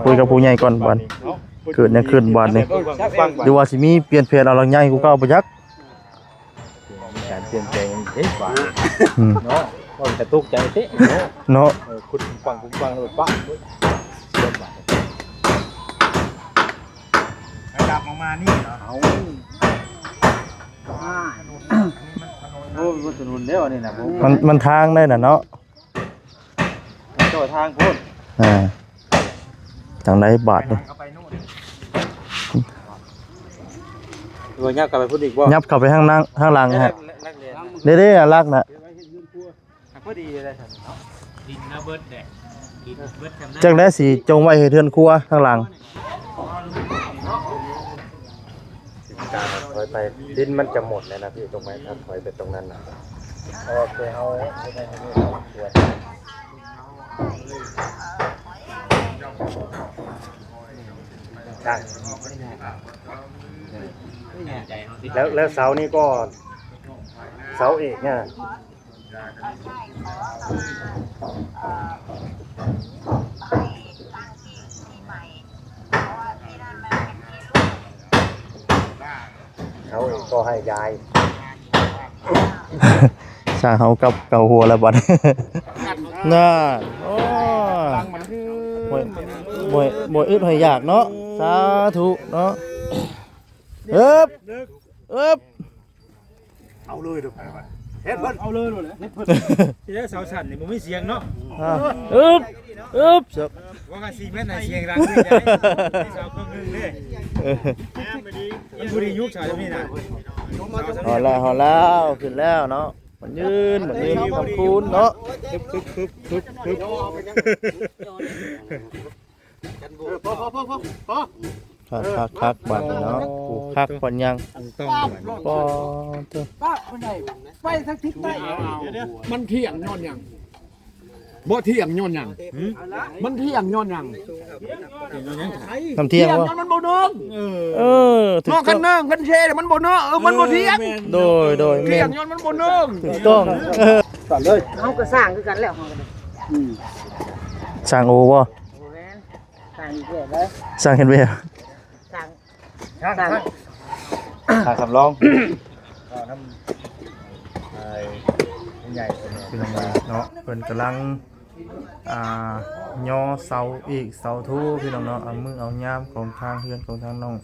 คุยกับผู้ใหญ่ก่อนบัดเกิดเนี่ยขึ้นบัดนี่ดูว่าสิมีเปลี่ยนแผนเอาหลังใหญ่กูเก่าบ่จักการเปลี่ยนแปลงเฮ้ยว่าเนาะว่าจะตุกใจเตะเนาะคุณฟังรถป้าดับออกมานี่เอาโอ้ยถนนเด้อนี่นะมันทางได้น่ะเนาะต่อทางพุ่นทางไหนบาทนี่ตัวยับกลับไปพุ่นอีกบ่ยับเข้าไปข้างหลังฮะเด้ๆลักน่ะพอดีเลยท่านเนาะดินนะเบิดแดดดินเบิดกันจังได๋สิจงไว้ให้เทือนครัวข้างหลังการถอยไปดินมันจะหมดเลยนะพี่ตรงไหนถ้าถอยไปตรงนั้นนะโอเคเอาไม่ได้ไม่ได้ตรวจใช่แล้วเสานี่ก็เสาเอกเนี่ยเขาก็ให้ยายสร้างเขากับเก่าหัวแล้วบัดน่าโอ้บ่อึดให้ยากเนาะสาธุเนาะเอาเลยดูเฮ็ดเพิ่นเอาเลยเฮ็ดเพิ่นที่ได้เสาสั่นนี่มันไม่เสียงเนาะว่ากัน4 เมตรน่ะเสียงดังขึ้นได้เสาเครื่องนึงเด้มันบ่ได้ยุกชาวนี่น่ะฮอดแล้วขึ้นแล้วเนาะมันยืนคำคูณเนาะคักบัดเนาะกูคักปัญญังปอเด้อไปสักทิศไปมันเที่ยงย้อนหยังบ่เที่ยงย้อนหยังมันเที่ยงย้อนหยังทำเที่ยงวะมันบ่เนิ่งถูกต้องกันเนิ่งกันเช่มันบ่เนิ่งมันบ่เที่ยงโดยเที่ยงย้อนมันบ่เนิ่งถูกต้องสั่นเลยเฮาก็สร้างคือกันแล้วเฮาก็สร้างโอบ่สร้างเรื่อยเลยสร้างเฮ็ดเว้ยสร้างสำรองน้ำใหญ่เป็นยังไงเนาะเพิ่นกำลังย่อเสาอีกเสาทูพี่น้องเนาะเอามือเอาย่ามของทางเฮือนของทางน้อง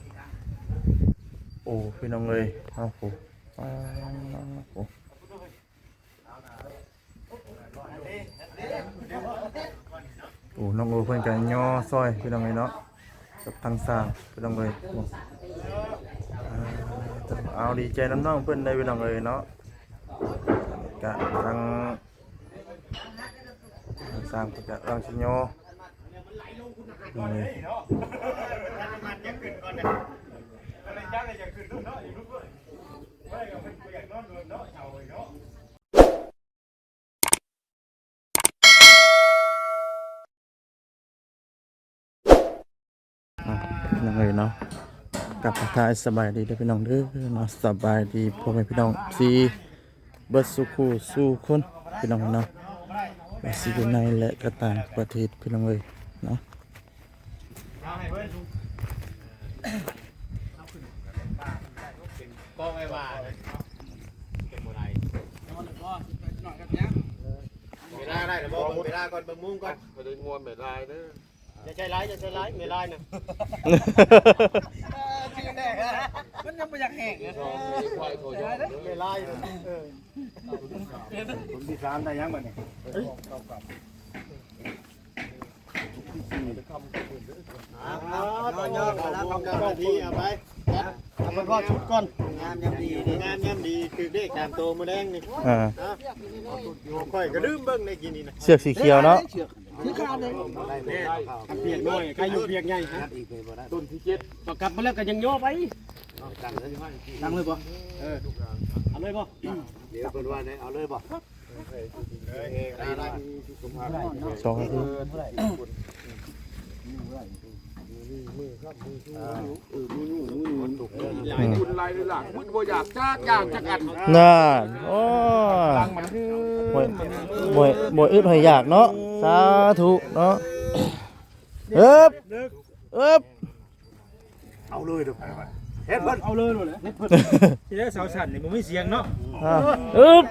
โอ้พี่น้องเลยเอาโอ้น้องโอเพิ่นก็ย่อซอยพี่น้องเลยเนาะกับทางสร้างพี่น้องเลยเอาดีใจน้องเพิ่นได้พี่น้องเลยเนาะกะทางสร้างกะทางชิโยนี่น้องเลยเนาะกับทักทายสบายดีเด้อพี่น้องเด้อเนาะสบายดีพ่อแม่พี่น้องซีเบิดสุขสู่คนพี่น้องเนาะสิอยู่ในและก็ต่างประเทศพี่น้องเอ้ยเนาะก็ไม่ว่าเวลาได้หรือบ่เวลาก่อนเบิ่งมุมก่อนบ่ได้งวนเวลาเด้ออย่าใจร้ายเวลาน่ะมันยังบ่อยากแห้งเวลาคนที่3ได้ยังบัดนี้ตอนย่อแล้วทำการนาทีเอาไปทำเป็นพ่อชุดก่อนงามยำดีคือเด็กตามโตมือแดงนี่ค่อยกระดื้มเบิ้งในกินนี่นะเสือกสีเขียวเนาะคือขาดเลยเปียกน้อยใครอยู่เปียกใหญ่ฮะต้นที่7ประกลับมาแล้วก็ยังย่อไปตั้งเลยบ่เอาเลยบ่เดี๋ยวเพิ่นว่าได้เอาเลยบ่2 นาทีหลายคุณหลายหลังมันบ่อยากจ้าอย่างจักอันน่าโอ้บ่อึดให้ยากเนาะสาธุเนาะ เอิบเอิบ เอาเลยเด้อเฮ็ดเพิ่นเอาเลยเลยเฮ็ดเพิ่นที่ได้เสาสั่นนี่บ่มีเสียงเนาะ เอิบ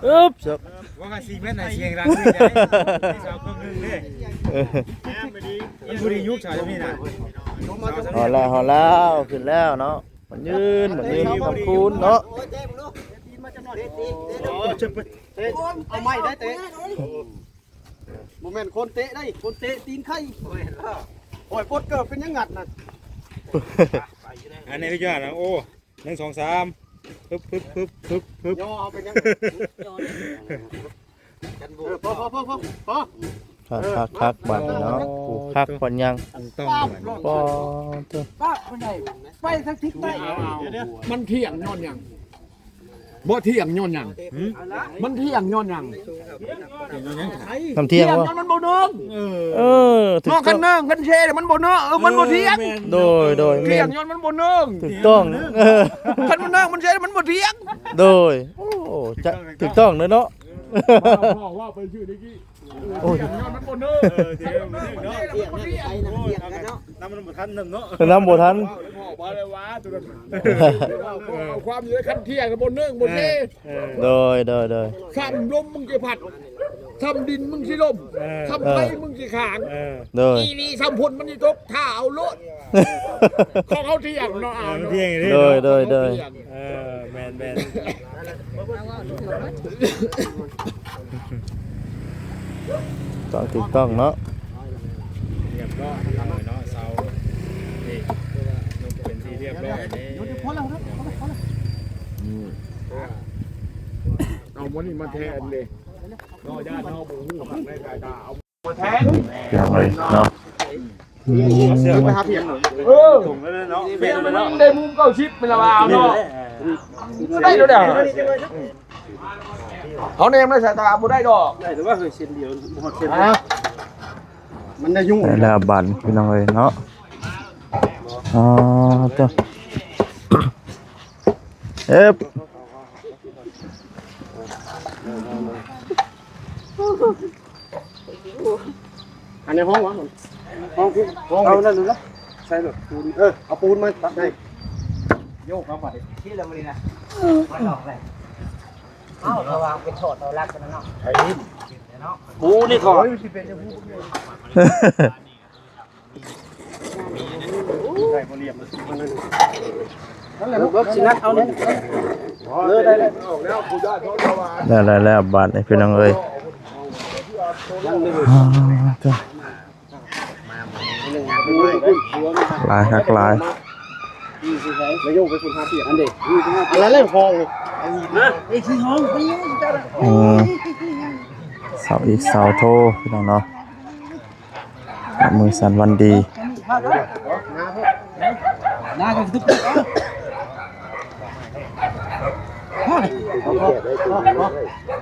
เอิบจบ ว่ากัน4เมตรน่ะเสียงดังขึ้นได้เสาเครื่องนึงเด้แม่ไม่ดีมันบ่ได้ยุคชาวนี่น่ะ หอแล้วขึ้นแล้วเนาะมันยืนมีความคูนเนาะ เอาไม้ได้เตะบ่แม่นคนเตะได้คนเตะตีนไข่โอ้ยปดเกิดเป็นยังงัดน่ะอันนี้พี่ยอดนะโอ้1 2 3ปึ๊บย่อเอาเป็นยังพอ คักบัดเนาะผูกคักปันยัง ต้อง ปอตัว ป้าคนใดไปสักทิศใต้ มันเที่ยงย้อนหยังบ่เที่ยงย้อนหยังมันเที่ยงย้อนหยัง ทำเที่ยง ย้ วะ อนมันบ่เนิ่ง ถู นอก ก กั ต้อน ง เนิ่งกันเชมันบ่เนิ่งมันบ่เที่ยง โดย เที่ แม่ ยง น ย้อนมันบ่เนิ่ง ถูกต้อง คันมันเนิ่งมันเชมันบ่เที่ยง โดยโอ้จะถูกต้องเลยเนาะ พ่อว่าไปชื่อนี้กี้ โอ้ย ย้อนมันบ่เนิ่ง เดี๋ยวเนาะน้ำมันบ่ทันเนาะ น้ำบ่ทัน พ่อบ่ได้ว่าตัวนั้นเอาความอยู่ในคันเที่ยงบ่เนิ่งบ่เท่ โดย ซ้ำลมมึงสิพัดซ้ำดินมึงสิลมซ้ำไฟมึงสิขาง โดย อีนี่ซ้ำพุ่นมันสิตกถ้าเอาโลดของเขาเที่ยงเนาะเอาเนาะ โดยแมนต้องถูกต้องเนาะ เรียบร้อยเนาะเสานี่เป็นที่เรียบร้อยนี่ เอาวันนี้มาแทนเลยนอญาตินอหมูหักได้กายตาเอามาแทน อย่างไรเนาะ เสือไปหาเพียงถุงแล้วเนาะ เบี้ยมันได้มุมเก้าชิปเป็นละวาวเนาะได้แล้วเดี๋ยวเขาเนมได้สายตาบุได้ดอก ได้แต่ว่าเคยเส้นเดียวหมดเส้นมันได้ยุ่ง ได้แล้วบันพี่น้องเอ้ยเนาะอ๋อตัวเอ๊บ อันนี้ห้องวะห้องเอานั่นดูละใช่หรอปูนเอาปูนมาตัดได้โยกเข้าไป ที่เราไม่ได้นะมันหลอกเลยเอ้าระวังเป็นโทษเราลักกันเนาะ ปูนี่ถอดได้คนเรียบนั่นแหละรถสินัดเอานี่ได้เลย แล้วบันพี่น้องเอ้ยอ๋อตัวลายคักลาย แล้วโยกไปคุณหาเปียกอันเด็กอันนั้นเล่นฟองนะ ไอ้ที่ห้องไปยังจะ เสาอีกเสาโทพี่น้องเนาะมือสันวันดี น่าจะทุก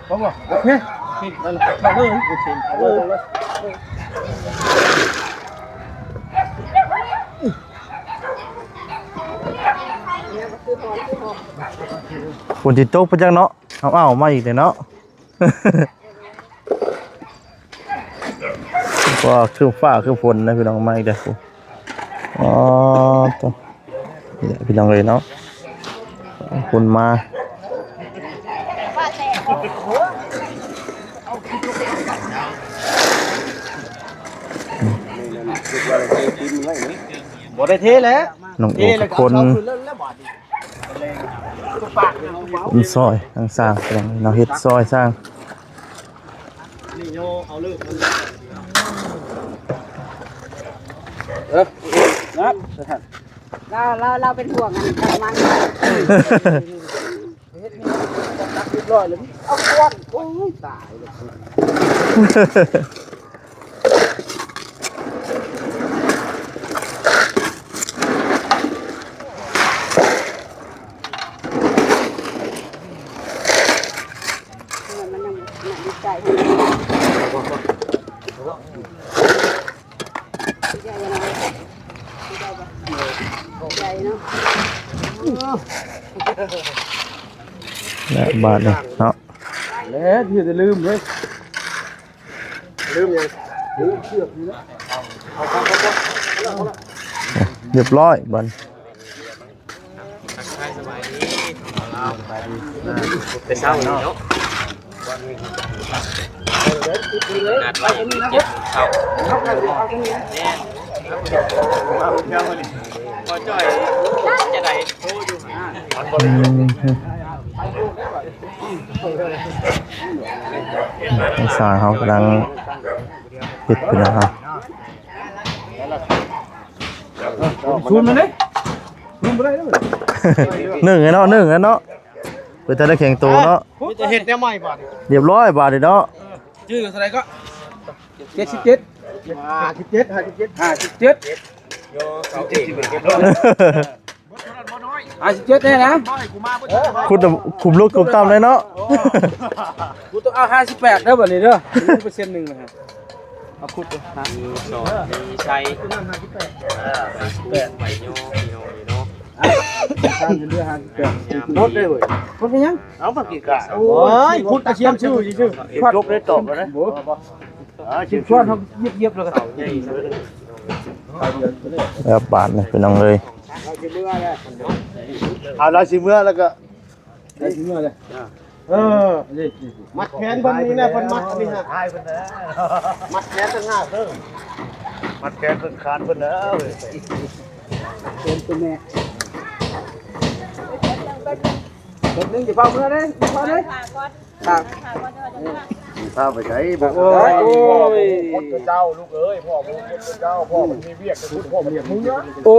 โอเคนั่นแหละเข้าเลยฝนจิตตกไปจังเนาะเอามาอีกเลยเนาะ ว่าคือฟ้าคือฝนนะพี่น้องมาอีกเด้ออ๋อตัวนี่แหละพี่น้องเลยเนาะฝนมาบ่ได้เทแล้ว น้องโอ้คนคนซอยทางสร้างพี่น้องเราเฮ็ดซอยสร้าง นี่โยเอาเลิกนับเราเป็นห่วงกันทำมันเอาควันโอ้ยตายเลยมันยังดีใจใหญ่เนาะ และบาทเลยเนาะ แล้วที่จะลืมเลยลืมยังลืมเชือกนี่นะ เรียบร้อยบัน ไปเศร้าเนาะนัดไว้เจ็บเศร้าเนี่ยพอจ่อยจะได้โทรอยู่ สายเขากำลังปิดไปนะครับ ชูนมันดิชูนไปได้ด้วย หนึ่งไงเนาะหนึ่งไงเนาะเพื่อจะได้แข่งตัวเนาะ มีแต่เห็ดแนวใหม่บ่ เรียบร้อยบาทเนาะ ชื่ออะไรก็77 57ได้นะ คุมลูกคุมต่ำเลยเนาะ กูต้องเอา58เด้อบัดนี้เด้อ1%นึงนะฮะเอาขุดดูฮะ มีสอนมีชัยใบโยโยเนาะ เรือ58ลดได้เว้ยลดไปยัง เอามากี่กะโอ้ยพุทธอาเชียมชื่อชื่อจบได้ตบแล้วนะ ชิมชวนเขาเย็บๆแล้วก็ ใหญ่ แบบบาทเนี่ยเป็นน้องเลย เอาเราสิเมื่อแล้วก็ ได้ถึงเมื่อเลย มัดแขนเพิ่นนี่นะเพิ่นมัดนี่ฮะมัดแขนตั้งห้าเด้อมัดแขนเพิ่นคานเพิ่นเด้อ เป็นตัวแม่คนนึงจะเฝ้าเมื่อเลยเฝ้าเลยครับ พาไปใช้บอก โอ้ย เจ้าลูกเอ้ยพ่อมึงเจ้าพ่อมันมีเวียกกับพ่อมันเวียกมึงเนาะ โอ้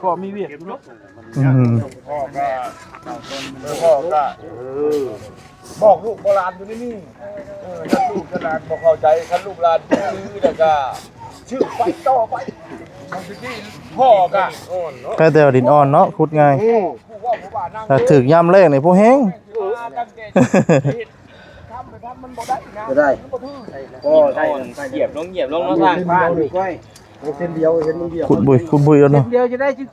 พอมีเวียด พ่อก็บอกลูกโบราณอยู่นี่ถ้าลูกโบราณบ่เข้าใจถ้าลูกหลานชื่อแล้วก็ชื่อไปต่อไปบางทีพ่อก็ แค่แต่ดินอ่อนเนาะขุดง่าย ผู้ว่าผู้ว่านั่ง แต่ถึกย่ำเลขในพวกแห้ง ตั้งใจทำไปทำมันบ่ได้นะ จะได้ ก็เหยียบลงเนาะทาง บ้านดูก้อย เส้นเดียวเห็นมึงเดียว ขุดบุยแล้วเนาะ เดียวจะได้จึ๊ก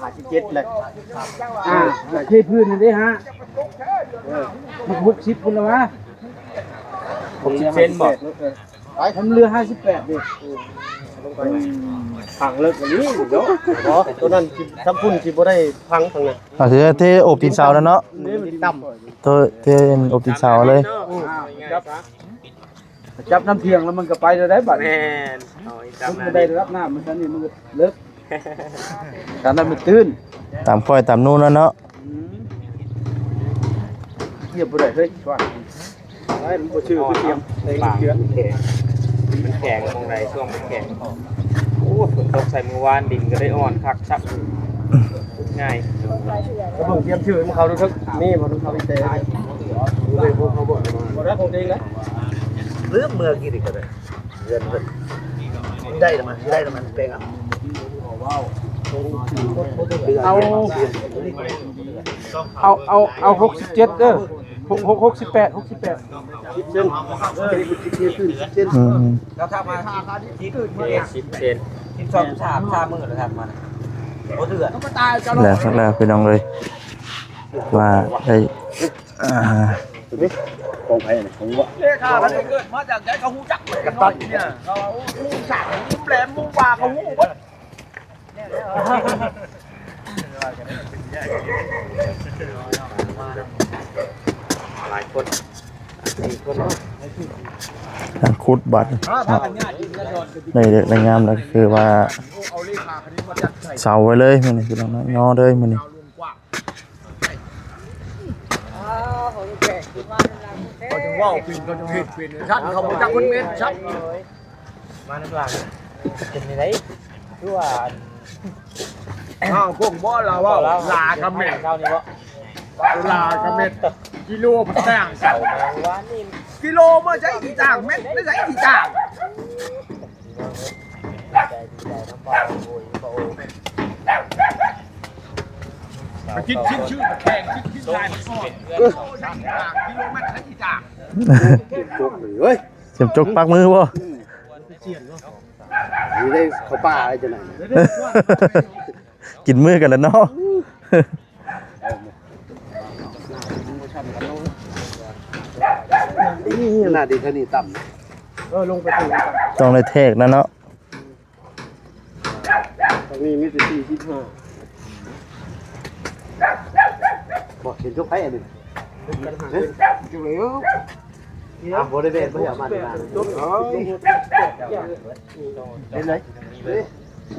57เลย เทพื้นนี่ได้ฮะมัน60พุ่นละวะ 60 เซนบ่ ทำเรือ58ดิ พังเลิกอย่างนี้เนาะบ่ตัวนั้นทำพุ่นสิบ่ได้พังพังเลย อาจจะเทอบตีนเสาแล้วเนาะ นี่มันต่ำ ตัวเทอบตีนเสาเลย จับน้ำเทียงแล้วมันก็ไปได้บัด แม่นเอาอี มัน จำ ไม่ นะ ได้รับน้ำมันนี่มันก็เลิกการนั้นมันตื้น ตามค่อยตามนู่นแล้วเนาะ เทียบบ่ได้เฮ้ยช่วย ได้มันบ่ชื่อเตรียมใส่ ปาก เกลือ มันแข็งมองไหนช่วงมันแข็งโอ้ฝนตกใส่มือวานดินก็ได้อ่อนคักชักง่าย แล้วผมเตรียมชื่อให้เขาดูทึกนี่บ่ต้องเขาไปเตะเลยพวกเขาบ่ได้คงจริงนะเรื่องเมื่อกี้ดิก็ได้เงินเพิ่นได้แล้วมันเป๊ะอ่ะเอา67เด้อ68 10เส้น10เส้น10เส้น แล้วถ้ามาที่อื่นมา 10 เซน 3มื้อแล้วครับมันบ่เถื่อน แล้วพี่น้องเลยว่าได้ของไผนี่ของว่า เลขาเขาเกิดมาจากใจเขาฮู้จักกันตัดเนี่ยเขาฮู้จักฮู้แหลมฮู้ว่าเขาฮู้เบิด หลายคน4 คน การขุดบัตรในเด็กในงามแล้วคือว่าเสาไว้เลยมันนี่พี่น้องย่อเลยมันนี่ เขาจะว่าปีนเขาจะเห็นปีนชั้นเขาบ่จักคนเม็ดชั้น มาน้ำหลังเป็นไงคือว่า อ้าวพวกบ่ล่ะว่าลากระเม็ด เจ้านี่บ่ ลากระเม็ดกิโลมันต่าง เสามาว่านี่ กิโลมาใช้กี่ต่างเม็ดไม่ใช้กี่ต่าง มันคิดชื่อแข่งคิดลายมันก่อนกิโลเมตรใช้กี่ต่าง เฮ้ย เสียมจกปักมือบ่ นี่ได้เขาป่าอะไรจังได๋ กินมือกันแล้วเนาะ นี่ขนาดดีเท่านี้ต่ำลงไปถึง ต้องได้เทกนะเนาะ ตรงนี้มีแต่45บอกเห็นทุกไผอันนี้จุเหลวบ่ได้เบ็ดบ่อยากมาที่บ้านเป็นไร68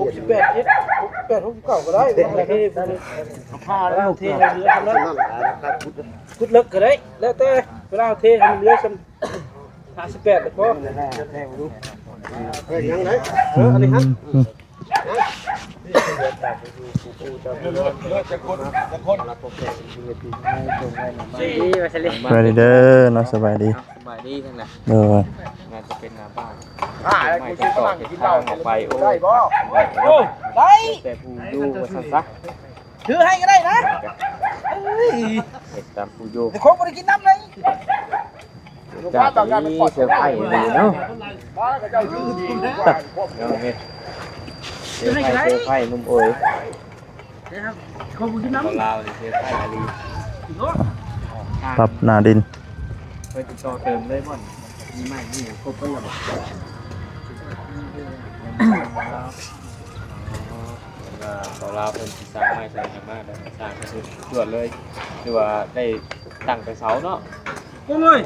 69ก็ได้ผ้าแล้วเทเรือทำนั้นพุดเลิกก็ได้แล้วแต่เวลาเทให้เรือซ้ำ58แล้วก็แทงดูยังไงอันนี้ฮะสบายดีเด้อเนาะสบายดี สบายดีทั้งนั้น เด้อ งานจะเป็นหน้าบ้าน กูซื้อมานั่งกินเหล้า ออกไปโอ้ ได้บ่ ได้แต่ผู้อยู่ว่าซั่นซะ ถือให้ก็ได้นะ เฮ็ดตามผู้อยู่ แต่คนบ่ได้กินน้ำเลย จากนี้เสือไผ่เลยเนาะเนาะเฮ็ดเสือไผ่นุ่มโอ้ยของลาวเสือไผ่อาลี ปรับหน้าดิน ไปติดต่อเติมเลยบ่อนมีใหม่มีครบแล้วบ่ของลาวเพิ่นสิสร้างใหม่ใส่ให้มาได้สร้างก็คือตรวจเลยคือว่าได้ตั้งแต่เสาเนาะ โอ้ย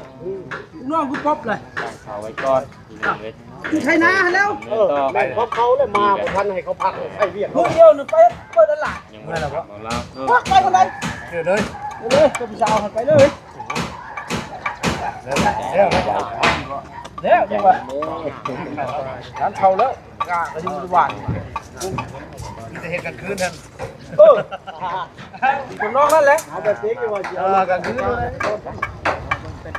น้องกูป๊อปเลย ตั้งเสาไว้ก่อนทีนึงเลย คือไทยนาแล้ว ต่อไป เขาเลยมาบ่ทันให้เขาพักให้เวียกลูกเดียวนึงไปเปิดด้านหลัง ยังไม่ได้ของลาวเนาะ พักไปคนใดเดี๋ยวเลยเลยก็ไปสาวไปเลยแล้วจังว่าร้านเขาแล้วกะก็อยู่หวานจะเฮ็ดกันคืนท่านคนน้องนั่นแหละเอาแบบเซ็กดีกว่ากันคืนเลย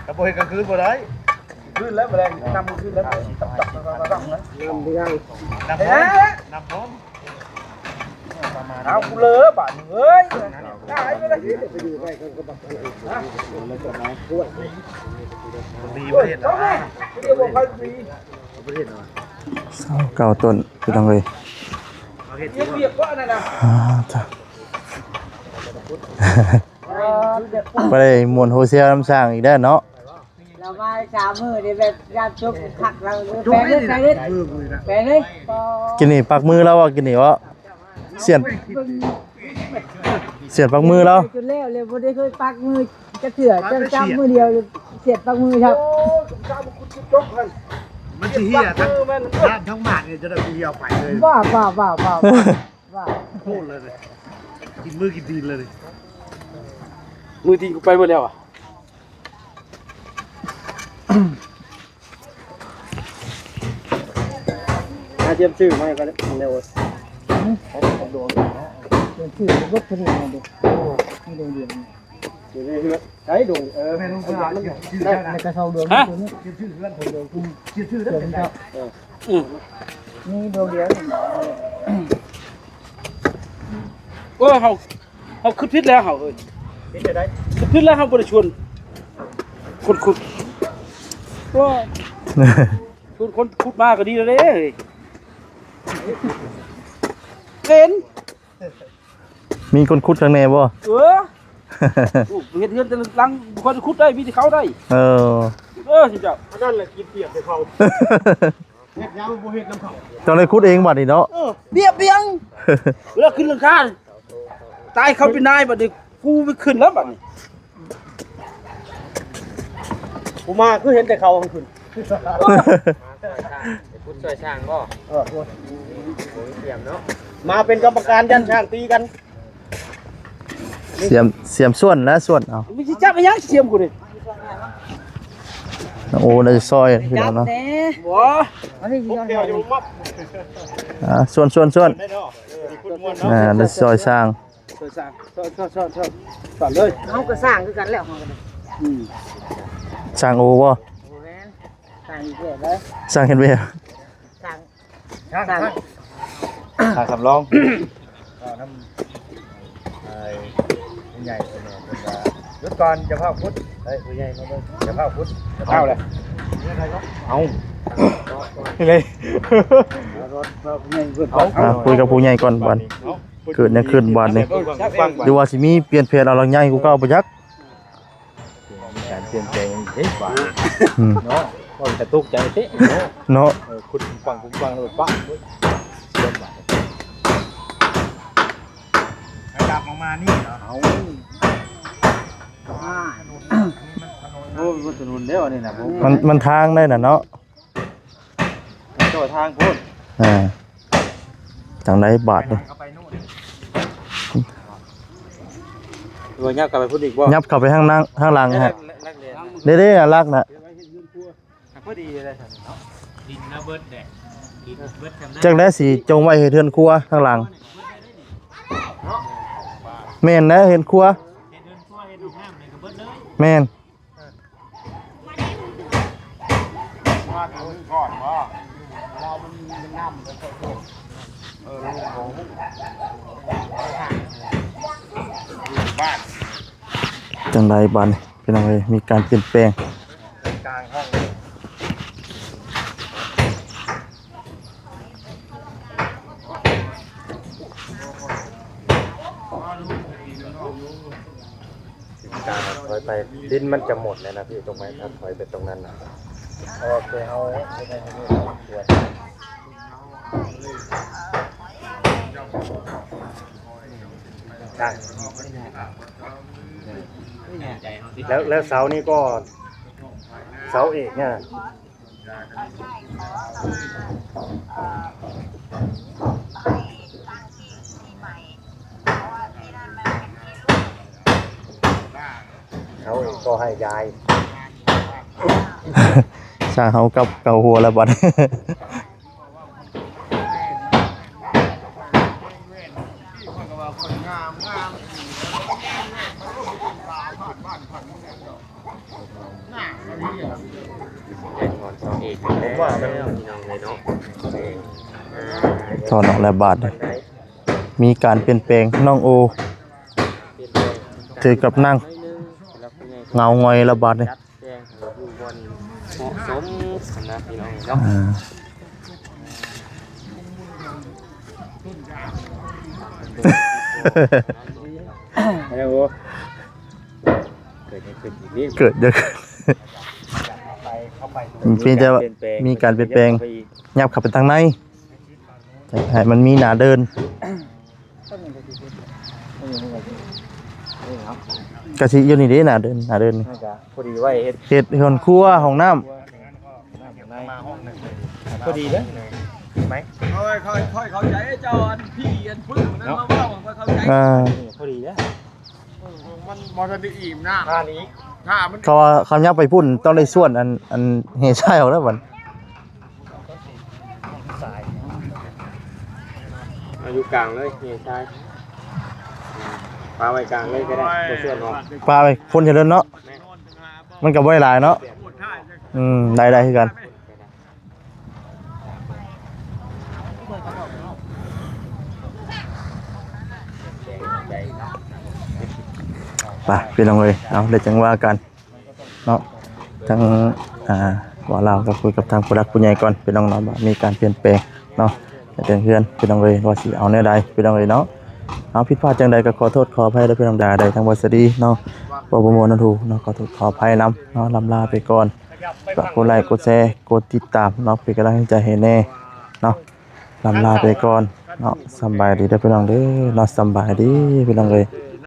ถ้าบ่เฮ็ดกันคืนบ่ได้คืนแล้วบ่ได้นำคืนแล้วตับๆๆๆนะนำเรื่องนำพร้อมเอากูเลยบาดเอ้ยได้ไปเลยไปอยู่ใกล้กันก็บักนะแล้วก็มาพูดดีประเทศนะเดี๋ยวบอกให้ดีประเทศนะ เสาเก่าต้นพี่น้องเอ้ย เรียบว่านั่นน่ะ จ้ะบ่ได้มวนโฮเซลน้ำสร้างอีกแล้วเนาะ เรามา3 มื้อนี่แบบยามจุกคักเราแปลงเลยแปลงเลย กินนี่ปักมือแล้วว่ากินนี่วะเสียนปักมือแล้ว จนแล้วเลยบ่ได้เคยปักมือจะเถื่อจะจับมือเดียวเสียดปักมือครับ มันสิเหี้ยทั้งด้านทั้งหมาดเนี่ยจะได้เหี้ยไปเลย ว่า พูดเลยกินมือกินตีนเลย มือทีกูไปหมดแล้วอ่ะ เตรียมชื่อมากันเร็ว เป็นชื่อบ่พอดีนะเด้ไม่โดนเดียว ใช้ดูแม่ลุงสาวชื่อ แล้วก็เซาดวงตัวนี้ ชื่อเพื่อนผมเดียวคุณชื่อได้เป็นไง นี่ดวงเดียว โอ้เขาขึ้นพิษแล้วเขาเอ้ย เป็นจะได้ ขึ้นพิษแล้วเขาบ่ได้ชวนคนขุดว่าชวนคนขุดมาก็ดีแล้วเด้เล่น มีคนคุดข้างในบ่ เฮ็ดเฮือนแต่หลังบ่ค่อยขุดได้มีแต่เขาได้ เออ สิเจ้า นั่นแหละกินเปียกไปเขาเฮ็ดยังบ่เฮ็ดน้ำเขา เจ้าเลยคุดเองบัดนี้เนาะ เบี้ยเบียงเวลาขึ้นหลังคาตายเขาเป็นนายบัดนี้กูไปขึ้นแล้วบัดนี้ ผมมาคือเห็นแต่เขาทั้งคืน พุทธช่วยช่างบ่ เตรียมเนาะมาเป็นกรรมการยันช่างตีกัน เสียมส่วนและส่วนเอา มึงสิจับไปยังเสียมกูนี่ โอ้ในซอยพี่น้องเนาะ แหน่ บ่ อันนี้ พวกเดียวอยู่มัด ส่วน ได้เนาะคุณมวนเนาะ ในซอยสร้าง ช่วยสร้างสอนเลย เฮาก็สร้างคือกันแล้วเฮาก็ สร้างโอบ่ โอ้แม่นสร้างอีกแล้วเลย สร้างเห็นไหม สร้าง ช่าง สร้าง ทางสำรอง น้ำผู้ใหญ่คนนี้ยุดก่อนจะเข้าพุทธเฮ้ยผู้ใหญ่มาเลยจะเข้าพุทธจะเข้าเลยเอา เลย รถผู้ใหญ่เพื่อน คุยกับผู้ใหญ่ก่อนบัดเกิดเนี่ยขึ้นบัดนี่ดูว่าสิมีเปลี่ยนเพจเอาหลังใหญ่กูก็เอาไปยัก การเปลี่ยนแปลงเฮ้ยว่า อืม เนาะก็จะตุกใจเตะ เนาะ คุณฟังแล้วปั๊บเสียบาด มานี่เหรอ โอ้มันถนนเด้อนี่น่ะบ่ มันทางได้น่ะเนาะ ต่อทางพุ่น จังไดบาทนี่ ตัวยับกลับไปพุ่นอีกบ่ ยับเข้าไปข้างนั่งข้างหลังฮะ นักเรียน เด้ๆน่ะลักน่ะ พอดีเลยท่าน ดินนะเบิดแดดดินเบิดจำได้ จังได้สิจงไว้ให้เทือนครัวข้างหลังแม่นนะเห็นครัว เฮ็ดเดินทั่วเฮ็ดดูน้ำเลยก็เบิดเลย แม่น จังไดบัดนี้เป็นจังไดมีการเปลี่ยนแปลง กลางห้องการถอยไปดินมันจะหมดเลยนะพี่ตรงไหนถ้าถอยไปตรงนั้นนะโอเคเอาไม่ได้ให้นี่ตัวได้แล้วเสานี่ก็เสาเอกเนี่ยเสาเอกก็ให้ยาย สร้างเฮากับเก่าหัวแล้วบัด ผมว่ามัน ถอนออกแล้วบาดนี่มีการเปลี่ยนแปลงน้องโอถือกับนั่งเงางอยแล้วบาดนี่ จัดแจงให้อยู่บนเหมาะสมนะพี่น้องเนาะ ไม่ได้บ่เกิดขึ้นอีกนิด เกิดเยอะขึ้นเพียงแต่ว่ามีการเปลี่ยนแปลงยับเข้าไปทางในจะให้มันมีหน้าเดินกะสิอยู่นี่เด้หน้าเดินนี่ น่าจะพอดีไว้เฮ็ด เฮ็ดเฮือนครัวห้องน้ำ พอดีเด้อ ค่อยเข้าใจเจ้าอันพี่อันพึ่งนั้นมาว่าผมก็เข้าใจ พอดีเด้อ มันบ่ทันได้อิ่มนะ ท่านี้ ถ้ามัน เขาว่าคำยับไปพุ่นต้องได้ส่วนอันเฮใช่เอาแล้วบัด เอาอยู่กลางเลยนี่ใช่ปลาไว้กลางเลยก็ได้ตัวส่วนออก ปลาไปคนเฉลินเนาะมันก็บ่ได้หลายเนาะได้คือกันไปพี่น้องเอ้ยเอาเดี๋ยวจังว่ากันเนาะทั้งว่าเราก็คุยกับทางผู้รักผู้ใหญ่ก่อนพี่น้องเนาะว่ามีการเปลี่ยนแปลงเนาะแต่เพื่อนพี่น้องเอ้ยว่าสิเอาแนวใดพี่น้องเอ้ยเนาะเอาผิดพลาดจังใดก็ขอโทษขออภัยด้วยพี่น้องใดทั้งวัสดีเนาะบ่ประมวลนั่นถูกเนาะขอโทษขออภัยนำเนาะลำลาไปก่อนฝากกดไลค์กดแชร์กดติดตามเนาะเป็นกำลังใจให้แน่เนาะลำลาไปก่อนเนาะสำบายดีเด้อพี่น้องเด้อเนาะสำบายดีพี่น้องเอ้ย